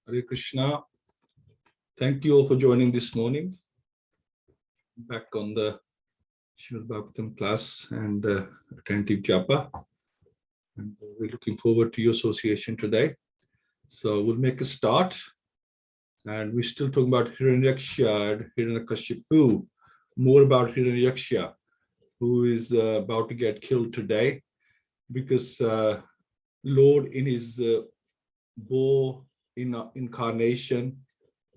Hare Krishna. Thank you all for joining this morning. Back on the Srimad Bhagavatam class and attentive japa. And we're looking forward to your association today. So we'll make a start. And we're still talking about Hiranyaksha and Hiranyakashipu. More about Hiranyaksha, who is about to get killed today, because Lord in his bow incarnation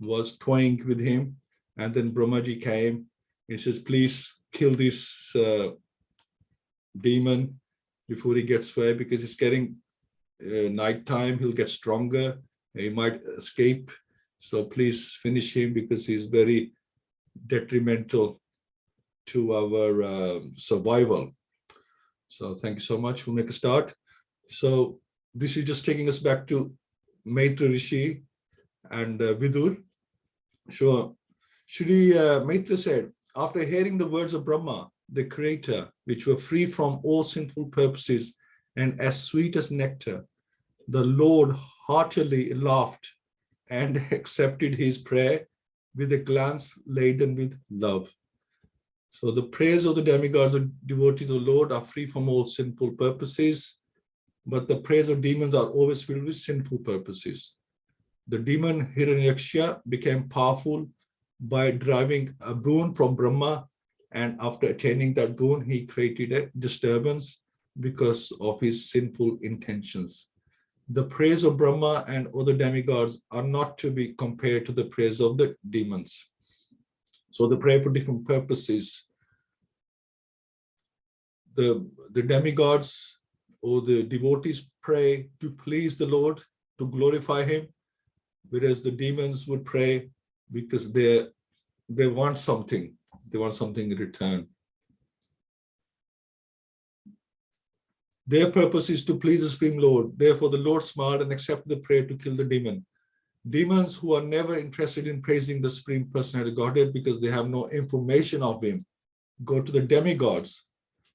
was toying with him, and then Brahmaji came and says, please kill this demon before he gets away, because it's getting nighttime, he'll get stronger, he might escape, so please finish him because he's very detrimental to our survival. So thank you so much. We'll make a start. So this is just taking us back to Maitra Rishi and Vidur. So Shri Maitra said, after hearing the words of Brahma, the creator, which were free from all sinful purposes and as sweet as nectar, the Lord heartily laughed and accepted his prayer with a glance laden with love. So the prayers of the demigods or devotees of the Lord are free from all sinful purposes, but the prayers of demons are always filled with sinful purposes. The demon Hiranyaksha became powerful by deriving a boon from Brahma, and after attaining that boon, he created a disturbance because of his sinful intentions. The praise of Brahma and other demigods are not to be compared to the praise of the demons. So they pray for different purposes. The demigods or the devotees pray to please the Lord, to glorify him, whereas the demons would pray because they want something. They want something in return. Their purpose is to please the Supreme Lord. Therefore, the Lord smiled and accepted the prayer to kill the demon. Demons who are never interested in praising the Supreme Personality Godhead because they have no information of him go to the demigods,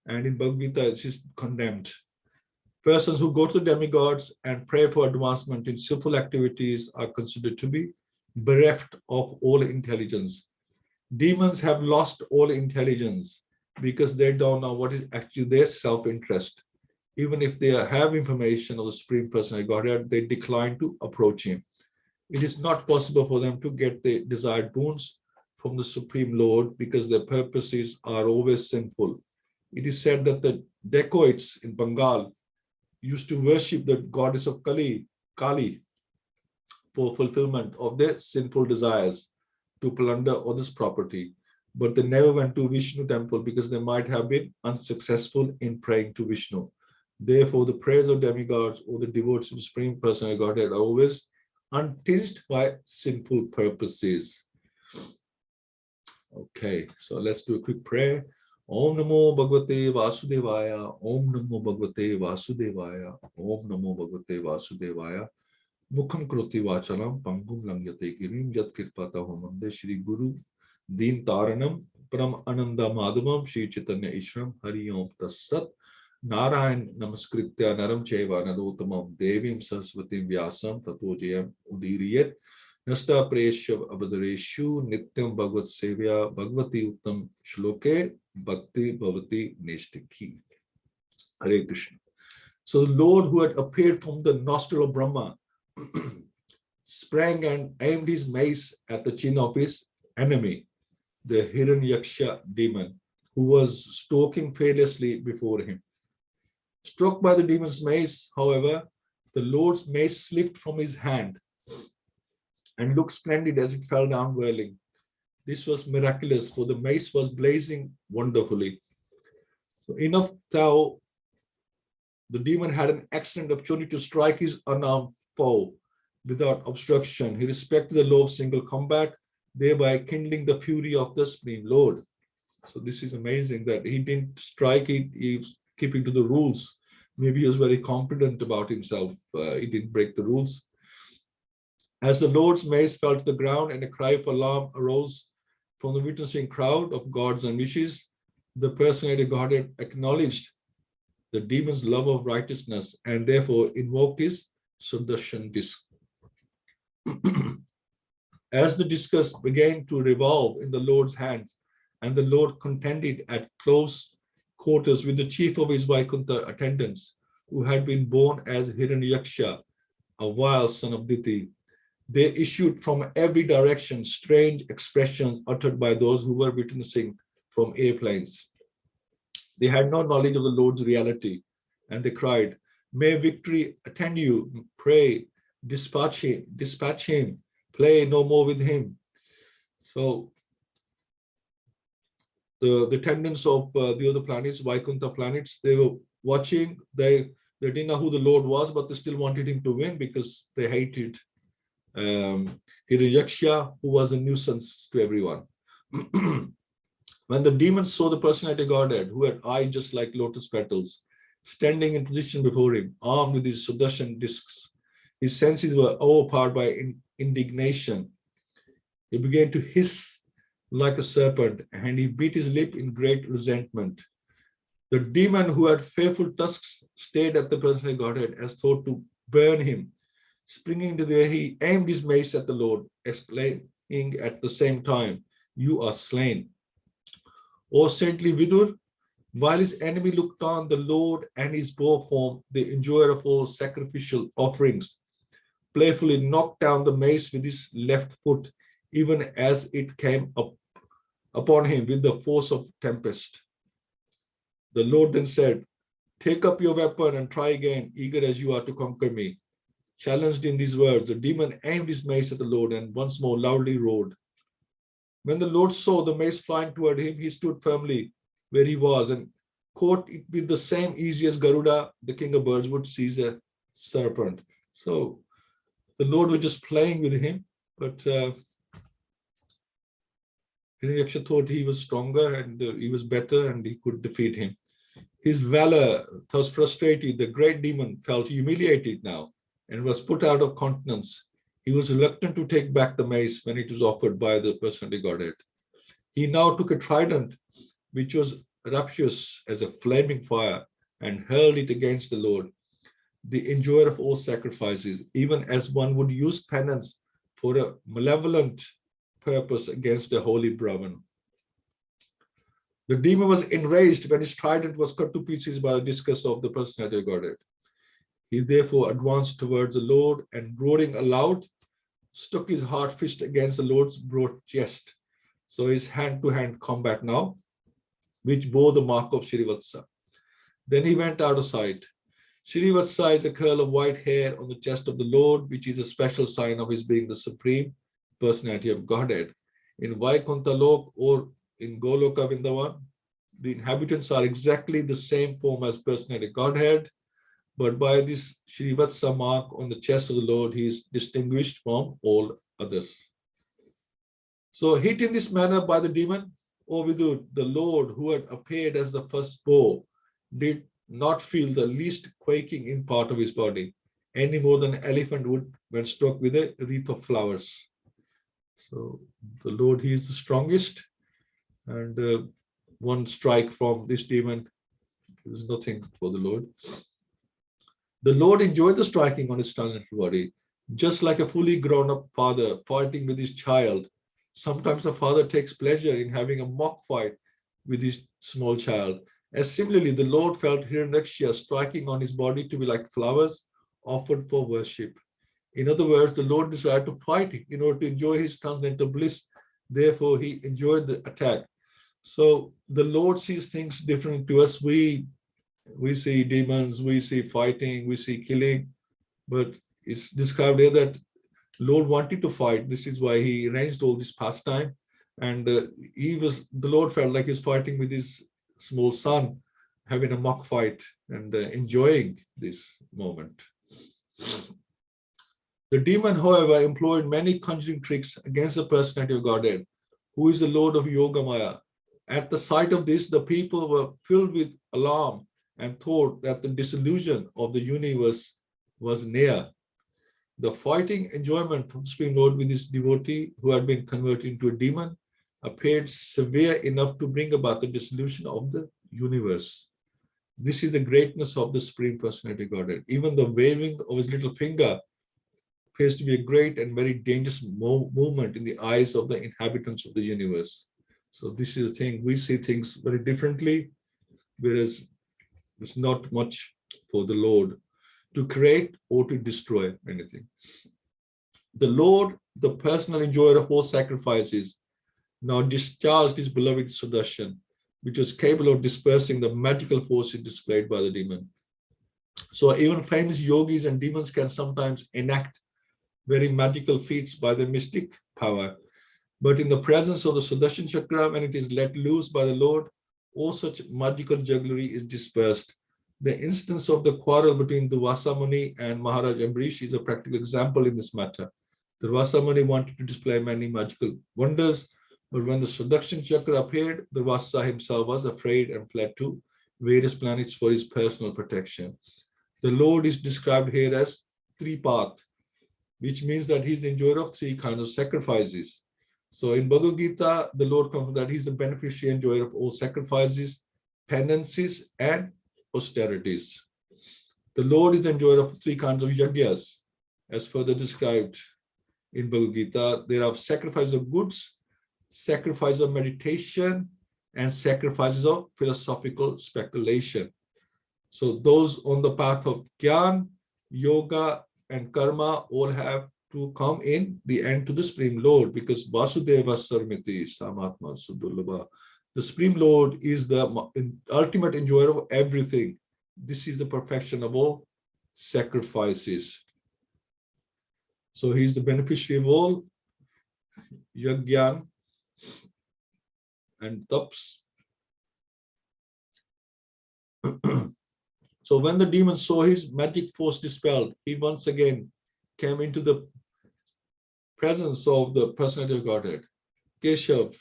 and in Bhagavad-Gita it is condemned. Persons who go to the demigods and pray for advancement in sinful activities are considered to be bereft of all intelligence. Demons have lost all intelligence because they don't know what is actually their self-interest. Even if they have information of the Supreme Personality Godhead, they decline to approach him. It is not possible for them to get the desired boons from the Supreme Lord because their purposes are always sinful. It is said that the dacoits in Bengal used to worship the goddess of Kali, for fulfillment of their sinful desires, to plunder others' property. But they never went to Vishnu temple because they might have been unsuccessful in praying to Vishnu. Therefore, the prayers of demigods or the devotees of the Supreme Personality Godhead are always untinged by sinful purposes. Okay, so let's do a quick prayer. Om Namo Bhagavate Vasudevaya. Om Namo Bhagavate Vasudevaya. Om Namo Bhagavate Vasudevaya. Mukham Kroti Vachalam Pangum Langyate Girim Yat Kirpata Homande Shri Guru Din Taranam Param Ananda Madhavam Shri Chaitanya Ishram Hari Om Tassat Narayan Namaskritya Naram Chaiva Narotamam Devim Saraswatim Vyasam Tato Jayam Udiriyat Nasta Preshav Abadareshu Nityam Bhagavad Sevya Bhagavati Uttam Shloke Bhakti Bhavati Neshtiki. Hare Krishna. So the Lord, who had appeared from the nostril of Brahma, sprang and aimed his mace at the chin of his enemy, the Hiranyaksha demon, who was stalking fearlessly before him. Struck by the demon's mace, however, the Lord's mace slipped from his hand and looked splendid as it fell down whirling. This was miraculous, for the mace was blazing wonderfully. So enough thou, the demon had an excellent opportunity to strike his unarmed foe without obstruction. He respected the law of single combat, thereby kindling the fury of the Supreme Lord. So this is amazing that he didn't strike it, he was keeping to the rules. Maybe he was very confident about himself. He didn't break the rules. As the Lord's mace fell to the ground and a cry of alarm arose from the witnessing crowd of gods and wishes, the Personality Godhead acknowledged the demon's love of righteousness and therefore invoked his Sudarshan disc. As the discus began to revolve in the Lord's hands, and the Lord contended at close quarters with the chief of his Vaikuntha attendants, who had been born as Hiranyaksha, a vile son of Diti, there issued from every direction strange expressions uttered by those who were witnessing from airplanes. They had no knowledge of the Lord's reality, and they cried, "May victory attend you! Pray, dispatch him, play no more with him." So the attendants of the other planets, Vaikuntha planets, they were watching. They didn't know who the Lord was, but they still wanted him to win because they hated Hiranyaksha, who was a nuisance to everyone. When the demons saw the personality Godhead, who had eyes just like lotus petals, standing in position before him, armed with his Sudarshan discs, his senses were overpowered by indignation. He began to hiss like a serpent, and he beat his lip in great resentment. The demon who had fearful tusks stared at the personality Godhead as though to burn him. Springing into the air, he aimed his mace at the Lord, exclaiming at the same time, "You are slain." O saintly Vidur, while his enemy looked on, the Lord and his bow form, the enjoyer of all sacrificial offerings, playfully knocked down the mace with his left foot, even as it came up upon him with the force of tempest. The Lord then said, "Take up your weapon and try again, eager as you are to conquer me." Challenged in these words, the demon aimed his mace at the Lord and once more loudly roared. When the Lord saw the mace flying toward him, he stood firmly where he was and caught it with the same ease as Garuda, the king of birds, would seize a serpent. So the Lord was just playing with him, but Hiranyaksha thought he was stronger and he was better and he could defeat him. His valor, thus frustrated, the great demon felt humiliated now and was put out of countenance. He was reluctant to take back the mace when it was offered by the personality Godhead. He now took a trident, which was rapturous as a flaming fire, and hurled it against the Lord, the enjoyer of all sacrifices, even as one would use penance for a malevolent purpose against the holy Brahman. The demon was enraged when his trident was cut to pieces by the discus of the personality Godhead. He therefore advanced towards the Lord and, roaring aloud, struck his hard fist against the Lord's broad chest. So his hand-to-hand combat now, which bore the mark of Shrivatsa. Then he went out of sight. Shrivatsa is a curl of white hair on the chest of the Lord, which is a special sign of his being the supreme personality of Godhead. In Vaikuntha Lok or in Goloka Vrindavan, the inhabitants are exactly the same form as personality Godhead, but by this Shrivatsa mark on the chest of the Lord, he is distinguished from all others. So hit in this manner by the demon, O Vidur, the Lord who had appeared as the first bow, did not feel the least quaking in part of his body, any more than an elephant would when struck with a wreath of flowers. So the Lord, he is the strongest, and one strike from this demon is nothing for the Lord. The Lord enjoyed the striking on his transcendental body, just like a fully grown-up father fighting with his child. Sometimes the father takes pleasure in having a mock fight with his small child. As similarly, the Lord felt Hiranyaksha striking on his body to be like flowers offered for worship. In other words, the Lord desired to fight in order to enjoy his transcendental bliss. Therefore, he enjoyed the attack. So the Lord sees things different to us. We see demons, we see fighting, we see killing, but it's described here that Lord wanted to fight. This is why he arranged all this pastime, and the Lord felt like he's fighting with his small son, having a mock fight and enjoying this moment. The demon, however, employed many conjuring tricks against the personality of Godhead, who is the Lord of Yogamaya. At the sight of this, the people were filled with alarm and thought that the dissolution of the universe was near. The fighting enjoyment of the Supreme Lord with his devotee, who had been converted into a demon, appeared severe enough to bring about the dissolution of the universe. This is the greatness of the Supreme Personality Godhead. Even the waving of his little finger appears to be a great and very dangerous movement in the eyes of the inhabitants of the universe. So this is the thing, we see things very differently, whereas it's not much for the Lord to create or to destroy anything. The Lord, the personal enjoyer of all sacrifices, now discharged his beloved Sudarshan, which was capable of dispersing the magical forces displayed by the demon. So even famous yogis and demons can sometimes enact very magical feats by their mystic power. But in the presence of the Sudarshan Chakra, when it is let loose by the Lord, all such magical jugglery is dispersed. The instance of the quarrel between Durvasa Muni and Maharaj Ambarish is a practical example in this matter. Durvasa Muni wanted to display many magical wonders, but when the Sudarshan Chakra appeared, Durvasa himself was afraid and fled to various planets for his personal protection. The Lord is described here as Tripath, which means that he's the enjoyer of three kinds of sacrifices. So in Bhagavad-Gita, the Lord confirms that he's the beneficiary and enjoyer of all sacrifices, penances, and austerities. The Lord is the enjoyer of three kinds of yagyas, as further described in Bhagavad-Gita. There are sacrifices of goods, sacrifice of meditation, and sacrifices of philosophical speculation. So those on the path of Gyan, Yoga, and Karma all have to come in the end to the Supreme Lord, because Vasudeva Sarmiti Samatma Sudulabha. The Supreme Lord is the ultimate enjoyer of everything. This is the perfection of all sacrifices. So he is the beneficiary of all yagyan and taps. So when the demon saw his magic force dispelled, he once again came into the presence of the personality of Godhead, Keshav,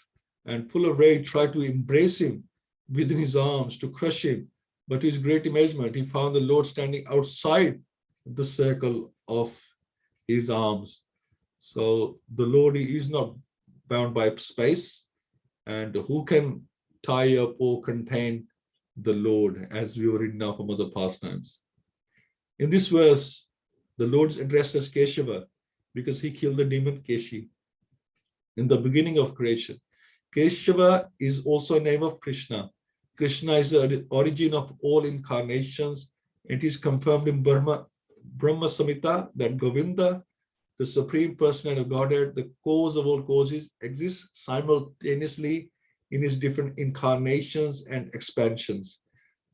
and full of rage tried to embrace him within his arms to crush him. But to his great amazement, he found the Lord standing outside the circle of his arms. So the Lord is not bound by space, and who can tie up or contain the Lord, as we were reading now from other pastimes. In this verse, the Lord is addressed as Keshava because he killed the demon Keshi in the beginning of creation. Keshava is also a name of Krishna. Krishna is the origin of all incarnations. It is confirmed in Brahma Samhita that Govinda, the Supreme Personality of Godhead, the cause of all causes, exists simultaneously in his different incarnations and expansions.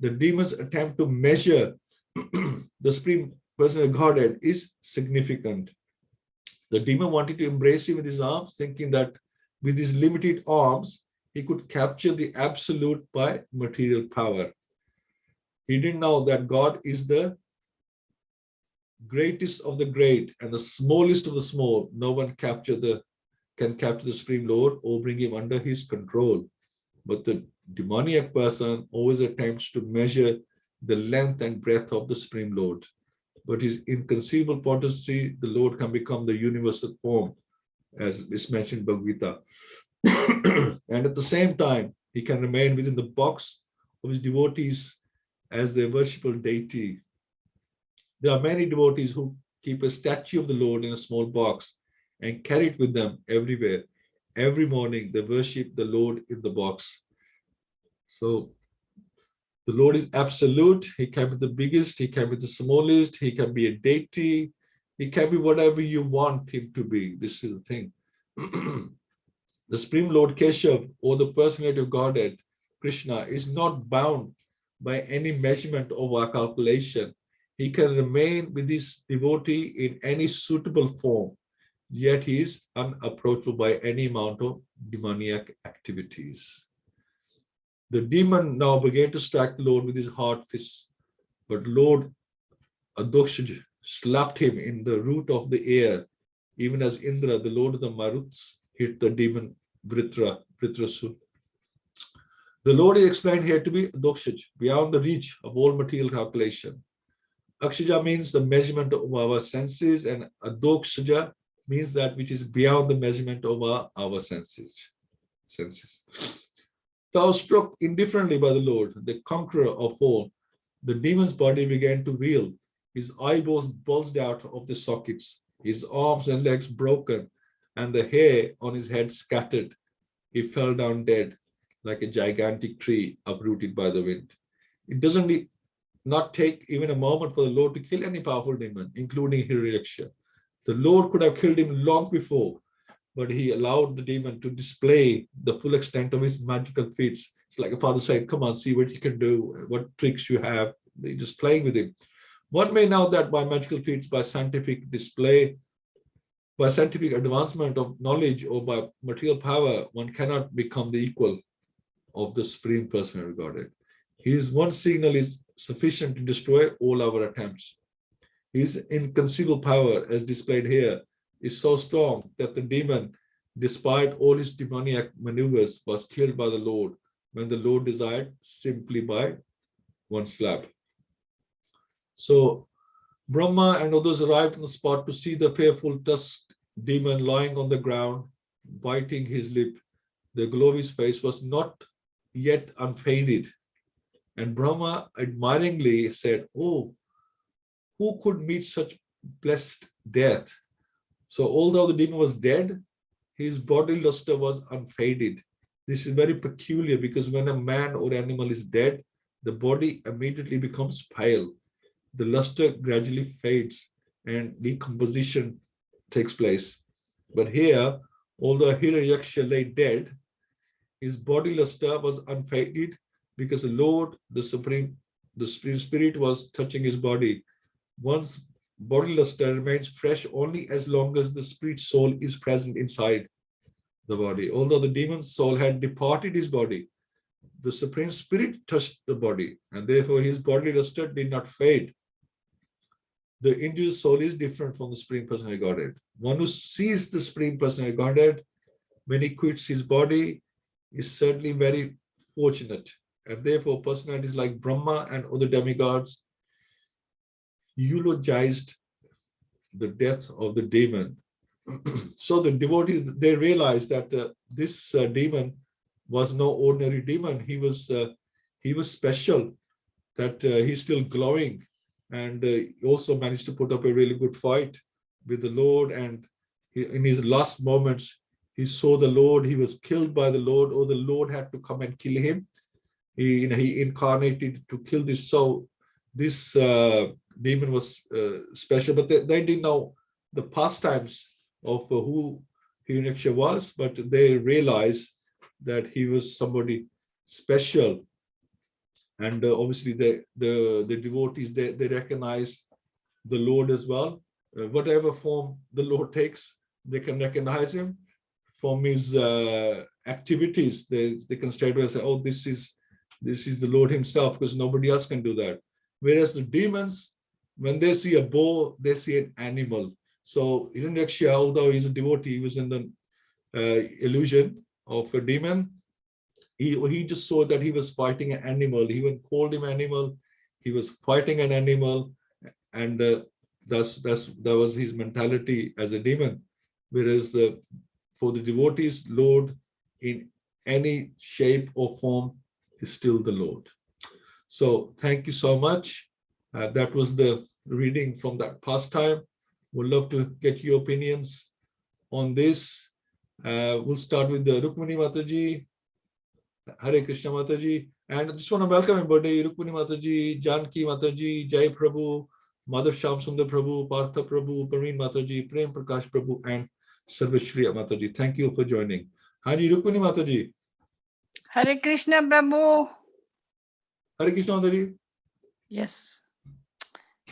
The demon's attempt to measure the Supreme Personality of Godhead is significant. The demon wanted to embrace him with his arms, thinking that with his limited arms, he could capture the absolute by material power. He didn't know that God is the greatest of the great and the smallest of the small. No one can capture the Supreme Lord or bring him under his control. But the demoniac person always attempts to measure the length and breadth of the Supreme Lord. But his inconceivable potency, the Lord can become the universal form, as is mentioned in Bhagavad-Gita. And at the same time, he can remain within the box of his devotees as their worshipful deity. There are many devotees who keep a statue of the Lord in a small box and carry it with them everywhere. Every morning, they worship the Lord in the box. So the Lord is absolute. He can be the biggest, he can be the smallest, he can be a deity, he can be whatever you want him to be. This is the thing. The Supreme Lord Keshav, or the personality of Godhead, Krishna, is not bound by any measurement or calculation. He can remain with his devotee in any suitable form, yet he is unapproachable by any amount of demoniac activities. The demon now began to strike the Lord with his hard fists, but Lord Adokshaj slapped him in the root of the ear, even as Indra, the Lord of the Maruts, hit the demon Vritrasur. The Lord is explained here to be Adokshaj, beyond the reach of all material calculation. Akshaja means the measurement of our senses, and Adokshaja means that which is beyond the measurement of our senses. Thou struck indifferently by the Lord, the conqueror of all. The demon's body began to reel. His eyeballs bulged out of the sockets. his arms and legs broken, and the hair on his head scattered. He fell down dead, like a gigantic tree uprooted by the wind. It doesn't not take even a moment for the Lord to kill any powerful demon, including Hiranyaksha. The Lord could have killed him long before, but he allowed the demon to display the full extent of his magical feats. It's like a father saying, come on, see what you can do, what tricks you have. They're just playing with him. One may know that by magical feats, by scientific display, by scientific advancement of knowledge, or by material power, one cannot become the equal of the Supreme Personality of Godhead. His one signal is sufficient to destroy all our attempts. His inconceivable power, as displayed here, is so strong that the demon, despite all his demoniac maneuvers, was killed by the Lord when the Lord desired, simply by one slap. So Brahma and others arrived on the spot to see the fearful tusked demon lying on the ground, biting his lip. The glow of his face was not yet unfaded. And Brahma admiringly said, oh, who could meet such blessed death? So although the demon was dead, his body luster was unfaded. This is very peculiar because when a man or animal is dead, the body immediately becomes pale. The luster gradually fades and decomposition takes place. But here, although Hiranyaksha lay dead, his body luster was unfaded because the Lord, the Supreme Spirit was touching his body. One's body luster remains fresh only as long as the spirit soul is present inside the body. Although the demon's soul had departed his body, the Supreme Spirit touched the body, and therefore his body luster did not fade. The individual soul is different from the Supreme Personality of Godhead. One who sees the Supreme Personality of Godhead when he quits his body is certainly very fortunate. And therefore, personalities like Brahma and other demigods eulogized the death of the demon. So the devotees, they realized that this demon was no ordinary demon. He was special, that he's still glowing, and he also managed to put up a really good fight with the Lord. And in his last moments, he saw the Lord. He was killed by the Lord, or the Lord had to come and kill him. He incarnated to kill this. So this demon was special, but they didn't know the pastimes of who Hiranyaksha was, but they realized that he was somebody special. And obviously the devotees, they recognize the Lord as well. Whatever form the Lord takes, they can recognize him from his activities. They can straight away say, oh, this is the Lord himself, because nobody else can do that. Whereas the demons, when they see a bow, they see an animal. So Hiranyaksha, although he's a devotee, he was in the illusion of a demon. He just saw that he was fighting an animal. He even called him animal. He was fighting an animal, and that was his mentality as a demon. Whereas for the devotees, Lord in any shape or form is still the Lord. So thank you so much. That was the reading from that pastime. Would love to get your opinions on this. We'll start with the Rukmini Mataji, Hare Krishna Mataji, and I just want to welcome everybody. Rukmini Mataji, Janki Mataji, Jai Prabhu, Madhav Sham Sundar Prabhu, Partha Prabhu, Parveen Mataji, Prem Prakash Prabhu, and Sarvashriya Mataji. Thank you for joining. Haji Rukmini Mataji. Hare Krishna Prabhu. Hare Krishna Mataji. Yes.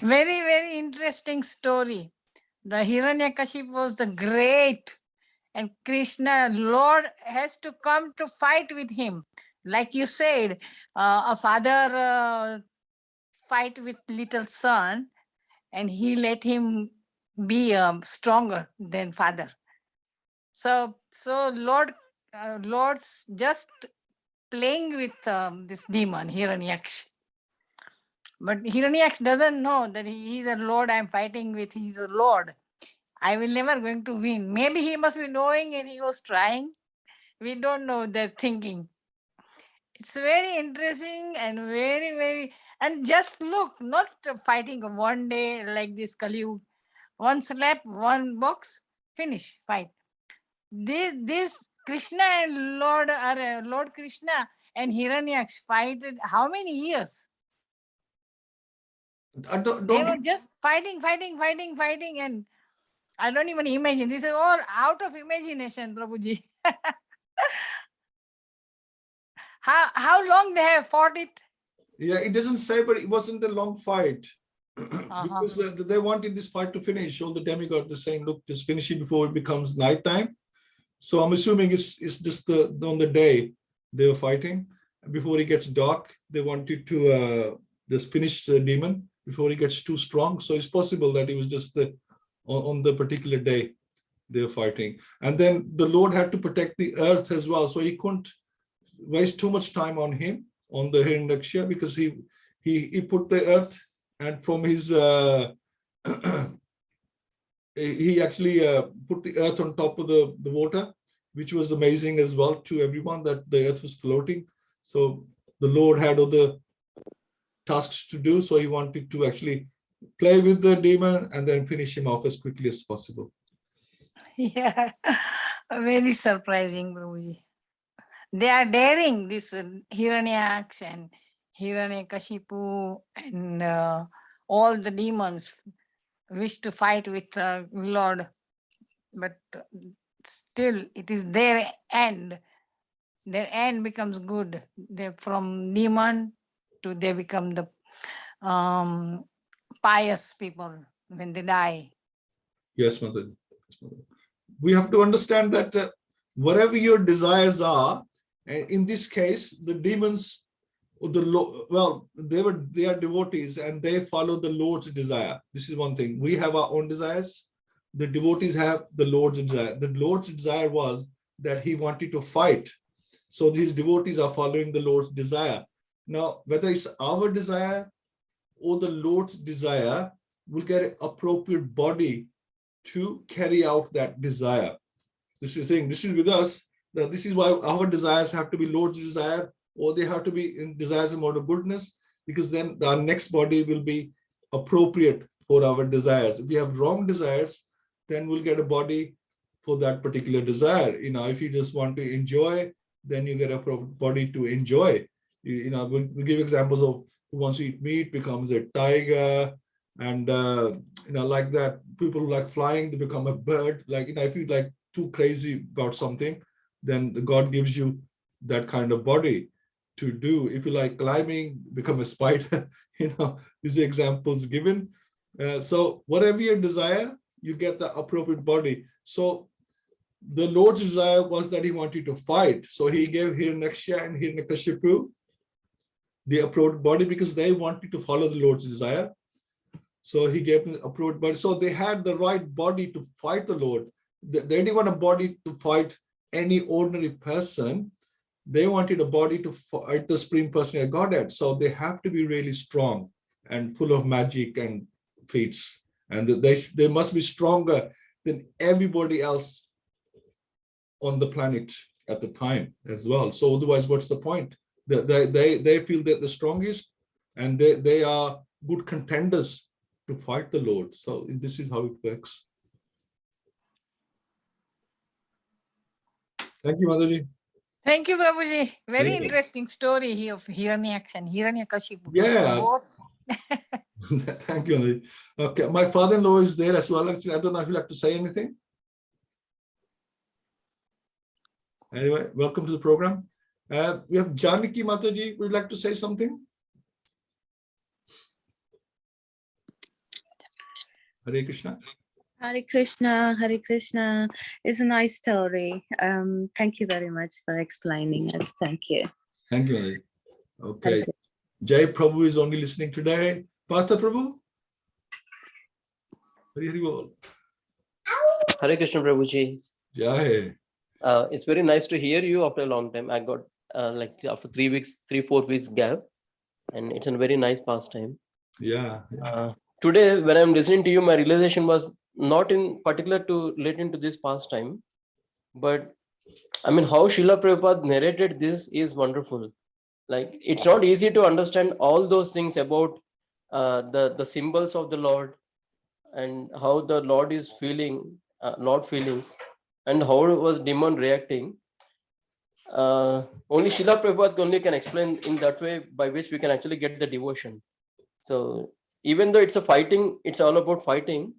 Very, very interesting story. The Hiranyakashipu was the great, and Krishna, Lord, has to come to fight with him. Like you said, a father fight with little son, and he let him be stronger than father. So Lord's just playing with this demon, Hiranyaksha. But Hiranyaksha doesn't know that he is a Lord I'm fighting with. He's a Lord. I will never going to win. Maybe he must be knowing and he was trying. We don't know their thinking. It's very interesting and very, very, and just look, not fighting one day like this Kali Yuga. one slap, one box, finish, fight. This Krishna and Lord Krishna and Hiranyaksha fighted how many years? They were just fighting, and I don't even imagine. This is all out of imagination, Prabhuji. How long they have fought it? Yeah, it doesn't say, but it wasn't a long fight. Because they wanted this fight to finish. All the demigods are saying, look, just finish it before it becomes nighttime. So I'm assuming it's just on the day they were fighting. Before it gets dark, they wanted to just finish the demon before it gets too strong. So it's possible that it was just on the particular day they were fighting. And then the Lord had to protect the earth as well. So he couldn't waste too much time on him, on the Hiranyaksha, because he put the earth, and from his he actually put the earth on top of the water, which was amazing as well to everyone, that the earth was floating. So the Lord had other tasks to do, so he wanted to actually play with the demon and then finish him off as quickly as possible. Yeah, very surprising, Prabhuji. They are daring, this Hiranyaksha and Hiranyakashipu and all the demons wish to fight with Lord, but still it is their end. Their end becomes good. They from demon to they become the pious people when they die. Yes, Mother. We have to understand that whatever your desires are, and in this case, the demons, they are devotees and they follow the Lord's desire. This is one thing. We have our own desires. The devotees have the Lord's desire. The Lord's desire was that he wanted to fight. So these devotees are following the Lord's desire. Now, whether it's our desire or the Lord's desire, we'll get an appropriate body to carry out that desire. This is the thing. This is with us. That this is why our desires have to be Lord's desire, or they have to be in desires in mode of goodness, because then our next body will be appropriate for our desires. If we have wrong desires, then we'll get a body for that particular desire. If you just want to enjoy, then you get a body to enjoy. We'll give examples of who wants to eat meat becomes a tiger, and like that. People who like flying, they become a bird. If you like too crazy about something, then God gives you that kind of body to do. If you like climbing, become a spider. These are examples given. So whatever your desire, you get the appropriate body. So the Lord's desire was that he wanted to fight. So he gave Hiranyaksha and Hiranyakashipu the appropriate body because they wanted to follow the Lord's desire. So he gave them the appropriate body. So they had the right body to fight the Lord. They didn't want a body to fight any ordinary person. They wanted a body to fight the Supreme Personality of Godhead. So they have to be really strong and full of magic and feats. And they must be stronger than everybody else on the planet at the time as well. So otherwise, what's the point? They feel they're the strongest, and they are good contenders to fight the Lord. So this is how it works. Thank you, Mataji. Thank you, Prabhuji. Very interesting story here of Hiranyaksha and Hiranyakashipu. Yeah. Thank you, Mataji. Okay, my father-in-law is there as well. Actually, I don't know if you'd like to say anything. Anyway, welcome to the program. We have Janaki Mataji. Would you like to say something? Hare Krishna. Hare Krishna, Hare Krishna. It's a nice story. Thank you very much for explaining us. Thank you. Thank you. Okay. Jai Prabhu is only listening today. Partha Prabhu? Hare Krishna Prabhuji. Jai. It's very nice to hear you after a long time. I got after 3-4 weeks gap, and it's a very nice pastime. Yeah. Today, when I'm listening to you, my realization was not in particular to relate into this pastime, but I mean, how Srila Prabhupada narrated this is wonderful. Like, it's not easy to understand all those things about the symbols of the Lord, and how the Lord is feeling, Lord feelings, and how was demon reacting. Only Srila Prabhupada only can explain in that way by which we can actually get the devotion. So even though it's a fighting, it's all about fighting,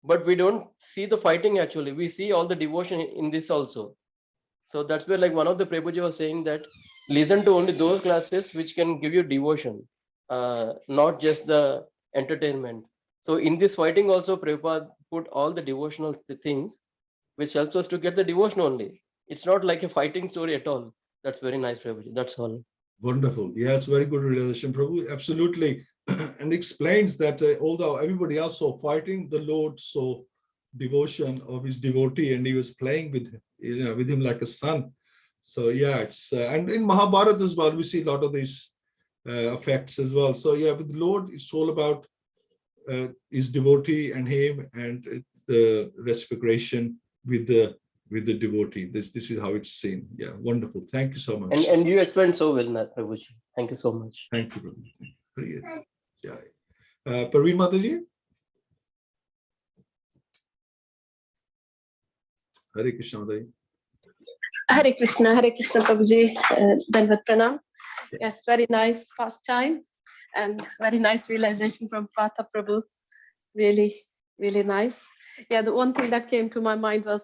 but we don't see the fighting actually. We see all the devotion in this also. So that's where like one of the Prabhuji was saying that listen to only those classes which can give you devotion, not just the entertainment. So in this fighting also Prabhupada put all the devotional things which helps us to get the devotion only. It's not like a fighting story at all. That's very nice, Prabhuji. That's all. Wonderful. Yeah, it's very good realization, Prabhu. Absolutely. And explains that although everybody else saw fighting, the Lord saw devotion of his devotee, and he was playing with him, with him like a son. So yeah, it's and in Mahabharata as well, we see a lot of these effects as well. So yeah, with the Lord, it's all about his devotee and him, and the reciprocation with the devotee. This is how it's seen. Yeah, wonderful. Thank you so much. And you explained so well, Prabhuji. Thank you so much. Thank you, Prabhu. Very good. Yeah. Parveen Mataji. Hare Krishna Mataji. Hare Krishna Prabhuji, Danvat Pranam. Yes, very nice pastime and very nice realization from Pratha Prabhu. Really, really nice. Yeah, the one thing that came to my mind was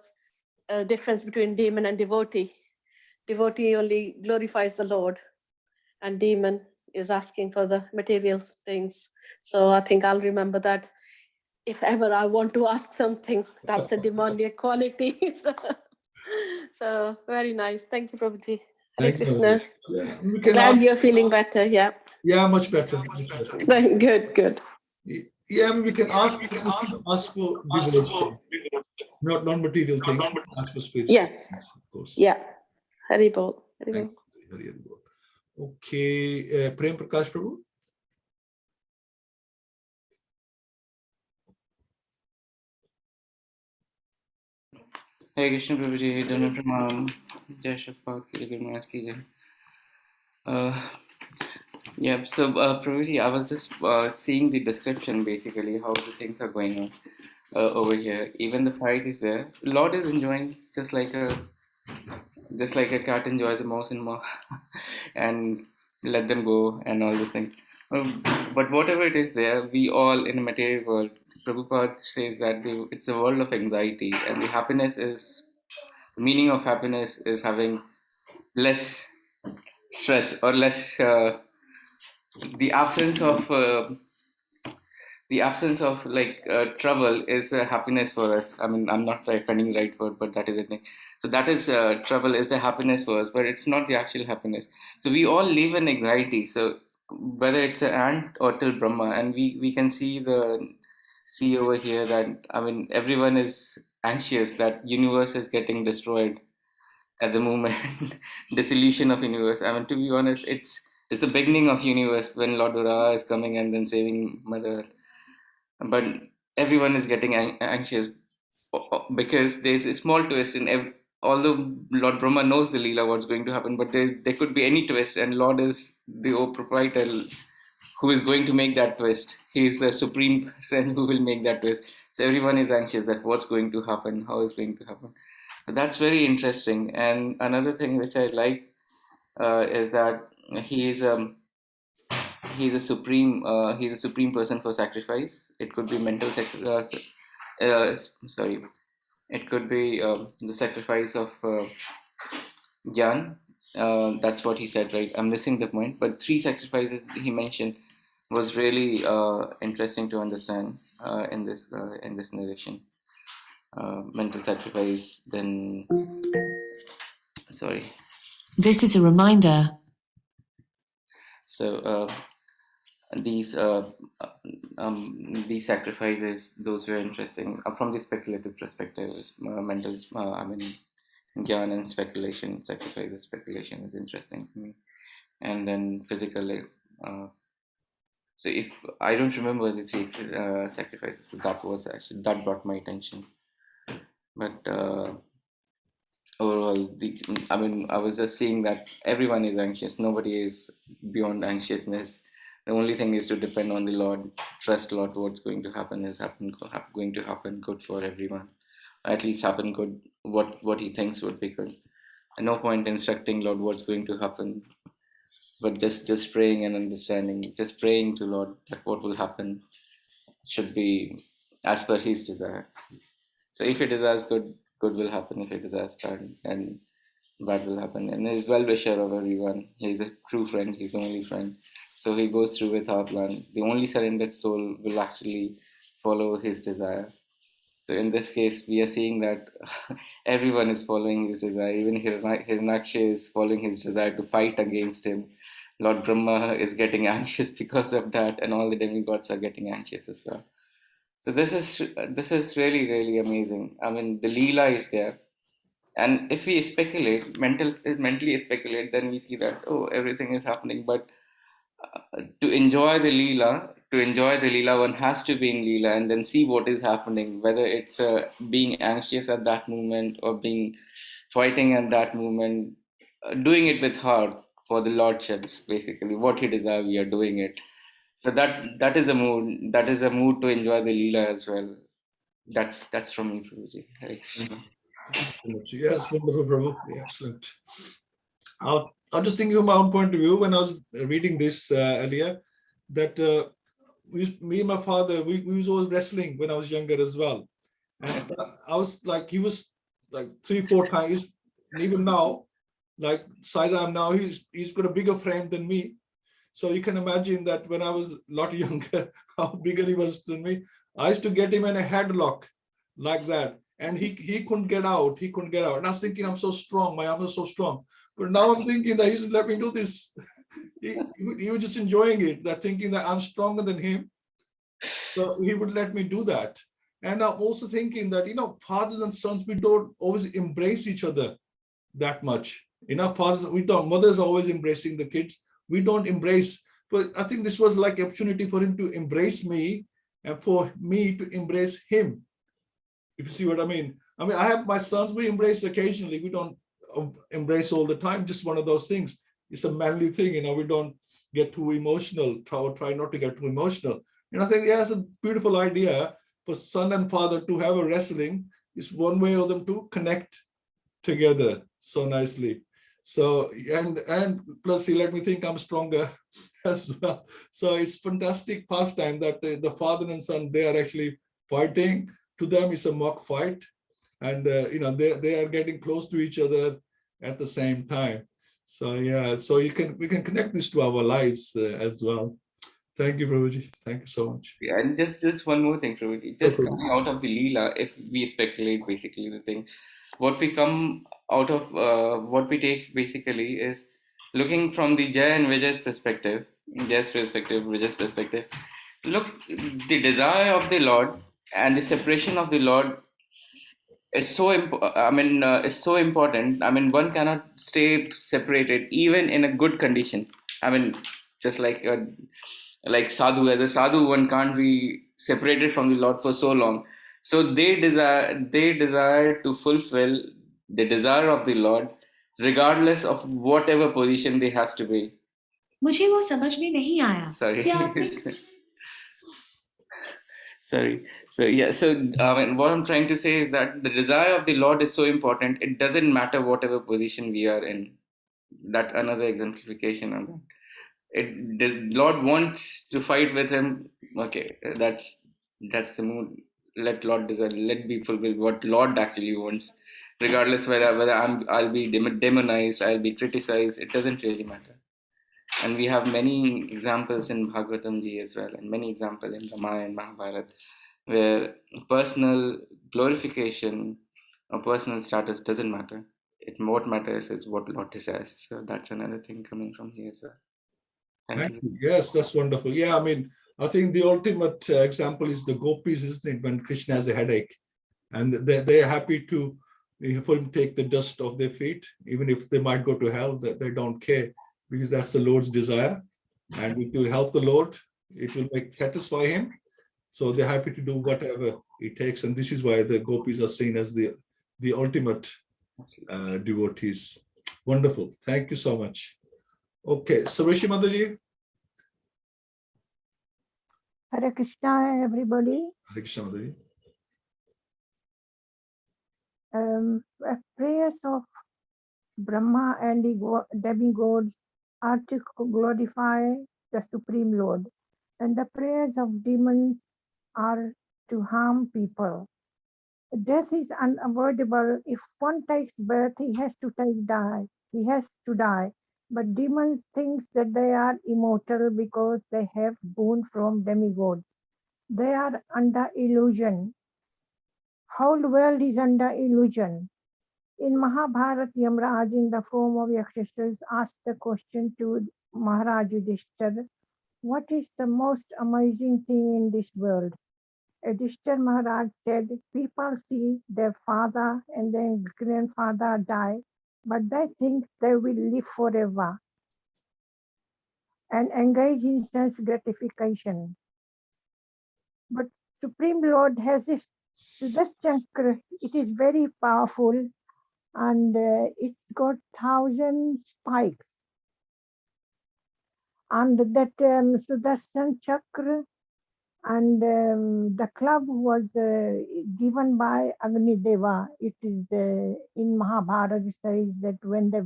a difference between demon and devotee. Devotee only glorifies the Lord, and demon is asking for the material things. So I think I'll remember that if ever I want to ask something, that's a demoniac quality. So very nice. Thank you, Prabhuji. Hare Thank you, Krishna. Yeah, we can Glad ask, you're feeling better. Yeah. yeah, much better. Much better. Good. Yeah, we can ask for devotion, not non-material things. Ask for spiritual. Yes. Of course. Yeah. Hari Bol. Hari Thank Bol. you. Hari Bol. Okay, Prem Prakash Prabhu. Hare Krishna Prabhuji, Dhanam Pranam, Jai Shafak, Guru Maharaj ki Jai. Yeah, so Prabhuji, I was just seeing the description basically, how the things are going on over here. Even the fight is there. Lord is enjoying just like a cat enjoys a mouse in mouth and let them go and all this thing. But whatever it is there, we all in a material world, Prabhupada says that it's a world of anxiety, and the meaning of happiness is having less stress or less the absence of trouble is happiness for us. I mean, I'm not finding the right word, but that is it. So that is trouble is a happiness for us, but it's not the actual happiness. So we all live in anxiety. So whether it's an ant or till Brahma, and we can see over here that, I mean, everyone is anxious that universe is getting destroyed at the moment. Dissolution of universe. I mean, to be honest, it's the beginning of universe when Lord Dura is coming and then saving Mother. But everyone is getting anxious because there's a small twist in although Lord Brahma knows the Leela what's going to happen, but there could be any twist, and Lord is the proprietor who is going to make that twist. He is the supreme person who will make that twist. So everyone is anxious that what's going to happen, how is going to happen. So that's very interesting. And another thing which I like is that he's a supreme person for sacrifice. It could be mental sorry, it could be the sacrifice of Gyan. That's what he said, right? I'm missing the point, but 3 sacrifices he mentioned was really interesting to understand in this narration. Mental sacrifice, then sorry. This is a reminder. So these sacrifices, those were interesting from the speculative perspective. Mental, I mean, Gyan and sacrifices, speculation is interesting to me. And then physical. So if I don't remember the 3 sacrifices, so that brought my attention. But overall, I was just seeing that everyone is anxious. Nobody is beyond anxiousness. The only thing is to depend on the Lord, trust Lord. What's going to happen is going to happen good for everyone. At least happen good. What He thinks would be good. And no point instructing Lord what's going to happen, but just praying and understanding, just praying to Lord that what will happen should be as per His desire. So if it is as good, good will happen. If it is as bad, and bad will happen. And He's well-wisher of everyone. He's a true friend. He's the only friend. So He goes through with our plan. The only surrendered soul will actually follow His desire. So in this case, we are seeing that everyone is following his desire. Even Hiranyaksha is following his desire to fight against him. Lord Brahma is getting anxious because of that, and all the demigods are getting anxious as well. So this is really amazing. I mean, the Leela is there, and if we mentally speculate, then we see that everything is happening. But to enjoy the Leela, one has to be in Leela and then see what is happening, whether it's being anxious at that moment or being fighting at that moment, doing it with heart for the Lordships, basically, what He desires, we are doing it. So that is a mood. That is a mood to enjoy the Leela as well. That's from me, Prabhuji. Hare Krishna. Yes, wonderful, Prabhu. Yeah, excellent. I'm just thinking from my own point of view when I was reading this earlier, that me and my father, we was always wrestling when I was younger as well. And I was like, he was like 3-4 times, and even now, like size I am now, he's got a bigger frame than me. So you can imagine that when I was a lot younger, how bigger he was than me. I used to get him in a headlock like that, and he couldn't get out. He couldn't get out. And I was thinking, I'm so strong. My arm is so strong. But now I'm thinking that he should let me do this. He was just enjoying it, that thinking that I'm stronger than him. So he would let me do that. And I'm also thinking that, fathers and sons, we don't always embrace each other that much. Fathers, we don't, mothers are always embracing the kids. We don't embrace. But I think this was like an opportunity for him to embrace me and for me to embrace him. If you see what I mean. I have my sons, we embrace occasionally. We don't embrace all the time, just one of those things. It's a manly thing, we don't get too emotional, try not to get too emotional. And I think, it's a beautiful idea for son and father to have a wrestling. It's one way of them to connect together so nicely. So, and plus he let me think I'm stronger as well. So it's fantastic pastime that the father and son, they are actually fighting. To them, it's a mock fight. And, they are getting close to each other at the same time. So, so we can connect this to our lives as well. Thank you, Prabhuji. Thank you so much. Yeah, and just one more thing, Prabhuji. Just coming out of the Leela, if we speculate basically the thing, what we come out of, what we take basically is looking from the Jaya and Vijay's perspective, Vijay's perspective. Look, the desire of the Lord and the separation of the Lord is so is so important. One cannot stay separated even in a good condition. Just like sadhu, as a sadhu, one can't be separated from the Lord for so long. So they desire to fulfill the desire of the Lord regardless of whatever position they has to be. मुझे वो समझ में नहीं आया. Sorry. क्या आपने Sorry. So what I'm trying to say is that the desire of the Lord is so important. It doesn't matter whatever position we are in. That's another exemplification of that. The Lord wants to fight with him. Okay, that's the mood. Let Lord desire. Let be fulfilled what Lord actually wants, regardless whether I'll be demonized, I'll be criticized. It doesn't really matter. And we have many examples in Bhagavatam ji as well, and many examples in Ramayana and Mahabharata, where personal glorification or personal status doesn't matter. What matters is what Lord desires. So that's another thing coming from here as well. Thank you. Yes, that's wonderful. Yeah, I think the ultimate example is the gopis, isn't it? When Krishna has a headache, and they're happy to for him take the dust off their feet, even if they might go to hell, they don't care, because that's the Lord's desire, and it will help the Lord. It will satisfy him. So they're happy to do whatever it takes, and this is why the gopis are seen as the ultimate devotees. Wonderful. Thank you so much. Okay, Sarveshi Mataji. Hare Krishna, everybody. Hare Krishna, Mataji. Prayers of Brahma and the demigods are to glorify the Supreme Lord, and the prayers of demons are to harm people. Death is unavoidable. If one takes birth, he has to die. He has to die. But demons think that they are immortal because they have boon from demigods. They are under illusion. Whole world is under illusion. In Mahabharata, Yamraj in the form of Yakshas asked the question to Maharaj Yudhishthira, what is the most amazing thing in this world? Yudhishthira Maharaj said, people see their father and then grandfather die, but they think they will live forever and engage in sense gratification. But Supreme Lord has this chakra, it is very powerful and it's got 1,000 spikes. And that Sudarshan Chakra and the club was given by Agni Deva. It is in Mahabharata it says that when they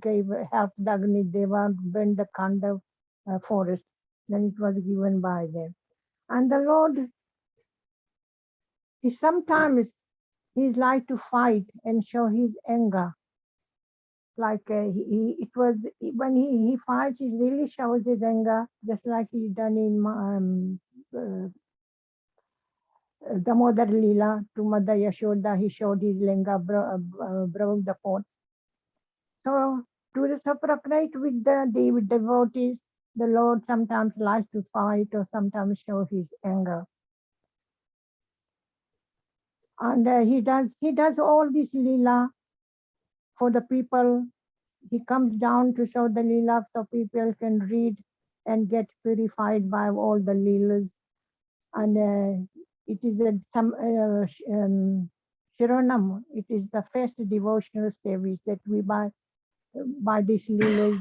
gave help the Agni Deva burn the Khandav forest, then it was given by them. And the Lord, he sometimes he's like to fight and show his anger. Like it was when he fights, he really shows his anger, just like he done in Damodar Leela to Mother Yashoda. He showed his anger, broke the pot. So to reciprocate with the devotees, the Lord sometimes likes to fight or sometimes show his anger. And he does all this Leela for the people. He comes down to show the Leela so people can read and get purified by all the Leelas. And it is Shironam. It is the first devotional service that we by these Leelas.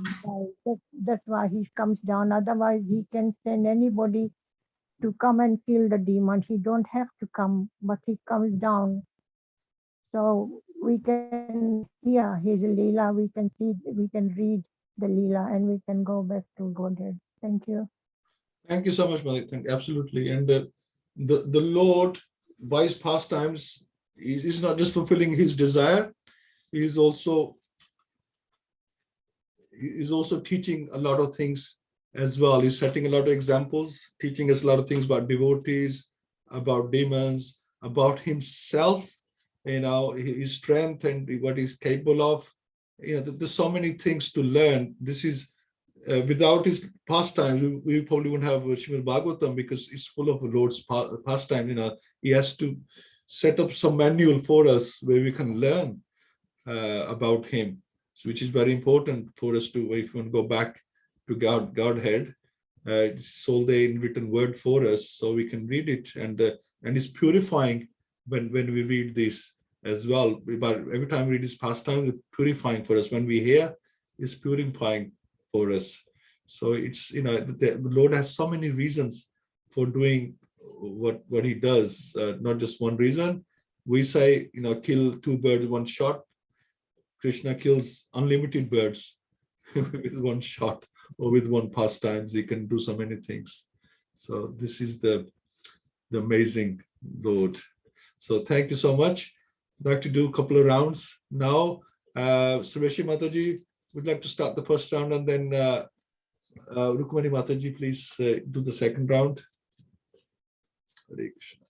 That's why he comes down. Otherwise, he can send anybody to come and kill the demon. He don't have to come, but he comes down. So we can hear his Leela, we can see, we can read the Leela, and we can go back to Godhead. Thank you. Thank you so much, Malik. Absolutely. And the Lord, by his pastimes, is not just fulfilling his desire, he is also teaching a lot of things as well. He's setting a lot of examples, teaching us a lot of things about devotees, about demons, about himself, his strength and what he's capable of. There's so many things to learn. This is without his pastime, we probably wouldn't have Srimad Bhagavatam because it's full of Lord's pastime. He has to set up some manual for us where we can learn about him, which is very important for us to, if we want to go back to Godhead. It's all there in written word for us, so we can read it, and it's purifying when we read this as well. But every time we read this pastime, it's purifying for us. When we hear, it's purifying for us. So it's the Lord has so many reasons for doing what he does, not just one reason. We say kill two birds with one shot. Krishna kills unlimited birds with one shot, or with one pastimes. He can do so many things. So this is the amazing Lord. So thank you so much. I'd like to do a couple of rounds now. Sureshi Mataji would like to start the first round, and then Rukmani Mataji, please do the second round. Hare Krishna.